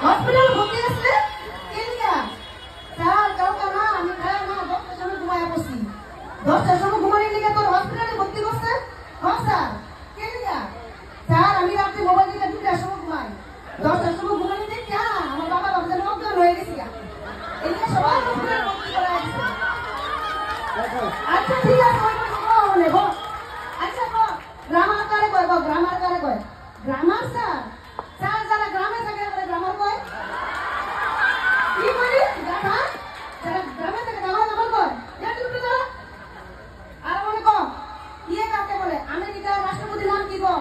Hospital ভর্তি আছে কেলিয়া sir কাউকে না আমি খায় না 10টার সময় ঘুমায় বসি 10টার সময় ঘুমানোর লিগে তোর হসপিটালে ভর্তি করছে হ্যাঁ স্যার কেলিয়া স্যার আমি রাতে মোবাইল থেকে 2টার সময় ঘুমাই 10টার সময় ঘুমানোর লিগে কেন আমার বাবা বাচ্চার অজ্ঞান হয়ে গেছে এই যে সবাই হসপিটালে ভর্তি করা আছে আচ্ছা ঠিক আছে ওই নেব আচ্ছা গো গ্রামার কারে কয় গ্রামার স্যার স্যার যারা গ্রামে থাকে তারা গ্রামার কয় কি বলি গ্রামার যারা গ্রামে থাকে গ্রামার কয় এটা তুমি তো আর মনে কো ইয়ে কাকে বলে আমেরিকার রাষ্ট্রপতির নাম কি গো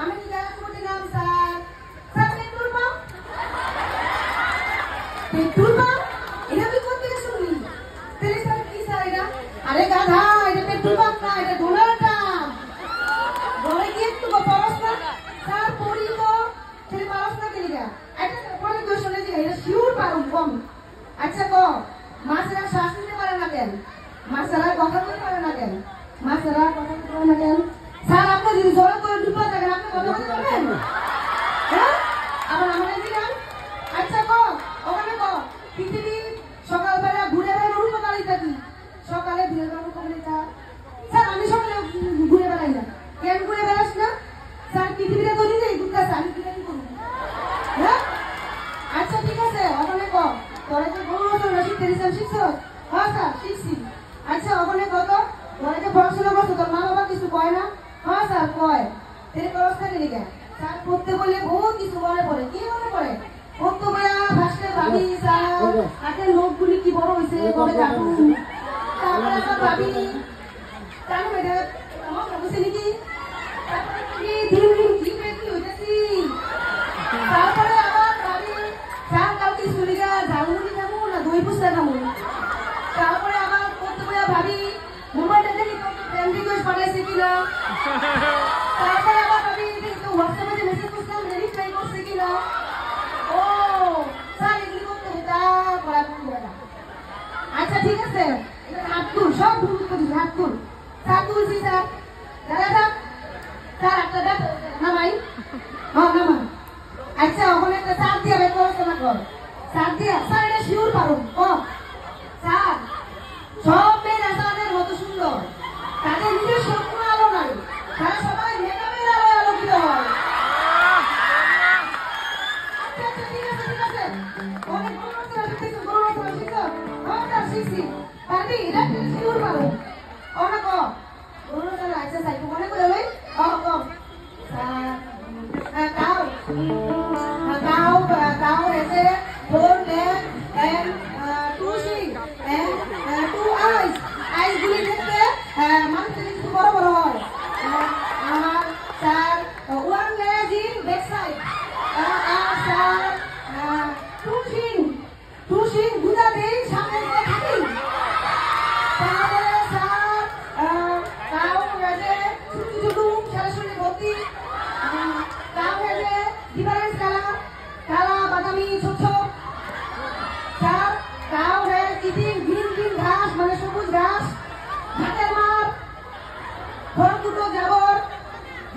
আমেরিকার রাষ্ট্রপতির নাম স্যার স্যার পেট্রোল পাম্প এটা তুই কোথা থেকে শুনলি তাহলে স্যার কি স্যার এটা আরে গাধা এটা পেট্রোল পাম্প না এটা ডোনাল্ড ট্রাম্প বলে কি একটু পড়াশোনা স্যার পড়ি তো তুই পড়াশোনা কি লিখা আচ্ছা পরে কোশ্চেন লিখা এটা শিওর পারুম কম আচ্ছা কো মাছেরা শ্বাস নিতে পারে না কেন মাছেরা কথা বলতে পারে না কেন মাছেরা কথা বলতে পারে না কেন স্যার আপনি যদি জোরে করে ডুবা থাকেন আপনি কথা বলতে পারবেন হ্যাঁ আবার আমাদের দিলাম আচ্ছা কো ওখানে কো পৃথিবী সকালবেলা ঘুরে বেড়াই উপকারী থাকি সকালে ভিড় উপকারিতা স্যার আমি সকালে ঘুরে বেড়াই না কেন ঘুরে বেড়াস না স্যার পৃথিবীতে তো নিজেই ঘুরতেছে আমি কি করবো হ্যাঁ আচ্ছা ঠিক আছে ওখানে ক তোরা যে পড়াশোনা শিখতে দিচ্ছেন শিখছো হ্যাঁ স্যার শিখছি আচ্ছা ওখানে কত তোরা যে পড়াশোনা করছো তোর মা বাবা কিছু কয় না হ্যাঁ স্যার কয় তেরে পড়াশোনা কি লিখে স্যার পড়তে বললে বহুত কিছু মনে পড়ে কি মনে পড়ে পড়তে বইয়া ভাসতে ভাবি স্যার হাতের লোকগুলি কি বড় হয়েছে কবে যাবো তারপরে আবার ভাবি তাহলে এটা আমার বুঝছে নাকি তারপরে কি দিন দিন কি বেশি হইতেছি তারপরে আবার ভাবি স্যার কালকে সুলিগা ঝালমুড়ি খাবো না দই ফুচকা খাবো তারপরে আবার পড়তে বইয়া ভাবি মোবাইলটা দেখি ফ্রেন্ড রিকোয়েস্ট পাঠাইছে কিনা তারপরে আবার ভাবি হোয়াটসঅ্যাপে যে মেসেজ করছিলাম রিপ্লাই করছে কিনা ও স্যার এগুলি করতে তা করা আচ্ছা ঠিক আছে হাত তুল সব ভুল করিস হাত তুল স্যার তুলছি স্যার দাদা স্যার একটা দেখ নামাই হ্যাঁ নামা আচ্ছা ওখানে একটা চাপ দিয়ে বের পড়াশোনা কর চাপ দিয়ে স্যার এটা শিওর পারো ও স্যার সব মেয়ে রাজাদের মতো সুন্দর তাদের নিজস্ব কোনো আলো নাই তারা সবাই মেকআপের আলোয় আলোকিত হয় আচ্ছা আচ্ছা ঠিক আছে অনেক পড়াশোনা শিখেছো পড়াশোনা শিখছো হ্যাঁ স্যার শিখছি পারবি এটা শিওর পারো অনেক পড়াশোনা আচ্ছা সাইকো মনে করে লই sir cow has a 4 legs and 2 sheep and 2 eyes. Eyes গুলি দেখতে মানুষের একটু বড় বড় হয় আর sir 1 leg in back side আর স্যার 2 shin দুটা দেই সামনে দিকে থাকি তারপরে স্যার cow has a ছোট সারা শরীরে ভর্তি cow has a different color কালা বাদামি ছোট sir cow has eating green ঘাস মানে সবুজ ঘাস হাতের মাপ ঘর দুটো জাবর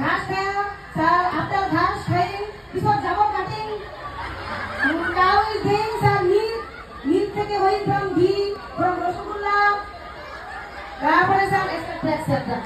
ঘাস খায় স্যার আফটার ঘাস খাইং বিফোর জাবর cutting cow is doing sir milk থেকে হইং ফ্রম ঘি ফ্রম রসগোল্লা তারপরে স্যার এক্সেট্রা